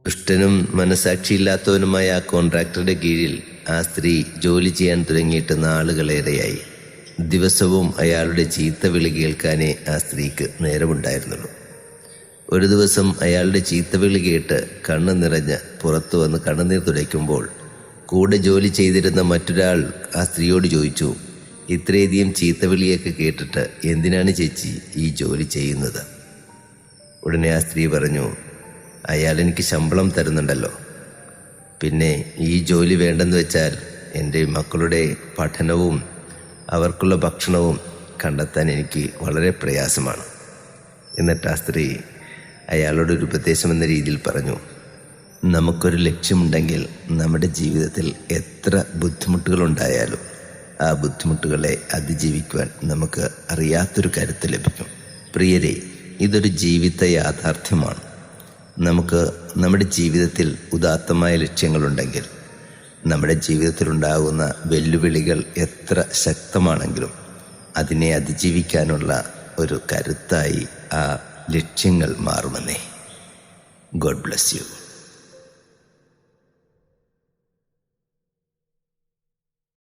ദുഷ്ടനും മനസാക്ഷിയില്ലാത്തവനുമായ ആ കോൺട്രാക്ടറുടെ കീഴിൽ ആ സ്ത്രീ ജോലി ചെയ്യാൻ തുടങ്ങിയിട്ട് നാളുകളേറെയായി. ദിവസവും അയാളുടെ ചീത്ത വിളി കേൾക്കാനേ ആ സ്ത്രീക്ക് നേരമുണ്ടായിരുന്നുള്ളൂ. ഒരു ദിവസം അയാളുടെ ചീത്ത വിളി കേട്ട് കണ്ണ് നിറഞ്ഞ് പുറത്തു വന്ന് കണ്ണുനീർ തുടയ്ക്കുമ്പോൾ കൂടെ ജോലി ചെയ്തിരുന്ന മറ്റൊരാൾ ആ സ്ത്രീയോട് ചോദിച്ചു, ഇത്രയധികം ചീത്തവിളിയൊക്കെ കേട്ടിട്ട് എന്തിനാണ് ചേച്ചി ഈ ജോലി ചെയ്യുന്നത്? ഉടനെ ആ സ്ത്രീ പറഞ്ഞു, അയാൾ എനിക്ക് ശമ്പളം തരുന്നുണ്ടല്ലോ, പിന്നെ ഈ ജോലി വേണ്ടെന്ന് വെച്ചാൽ എൻ്റെ മക്കളുടെ പഠനവും അവർക്കുള്ള ഭക്ഷണവും കണ്ടെത്താൻ എനിക്ക് വളരെ പ്രയാസമാണ്. എന്നിട്ട് ആ സ്ത്രീ അയാളോടൊരു ഉപദേശം എന്ന രീതിയിൽ പറഞ്ഞു, നമുക്കൊരു ലക്ഷ്യമുണ്ടെങ്കിൽ നമ്മുടെ ജീവിതത്തിൽ എത്ര ബുദ്ധിമുട്ടുകളുണ്ടായാലും ആ ബുദ്ധിമുട്ടുകളെ അതിജീവിക്കുവാൻ നമുക്ക് അറിയാത്തൊരു കരുത്ത് ലഭിക്കും. പ്രിയരെ, ഇതൊരു ജീവിത യാഥാർത്ഥ്യമാണ്. നമുക്ക് നമ്മുടെ ജീവിതത്തിൽ ഉദാത്തമായ ലക്ഷ്യങ്ങളുണ്ടെങ്കിൽ നമ്മുടെ ജീവിതത്തിലുണ്ടാകുന്ന വെല്ലുവിളികൾ എത്ര ശക്തമാണെങ്കിലും അതിനെ അതിജീവിക്കാനുള്ള ഒരു കരുത്തായി ആ ലക്ഷ്യങ്ങൾ മാറുമെന്നേ. God bless you.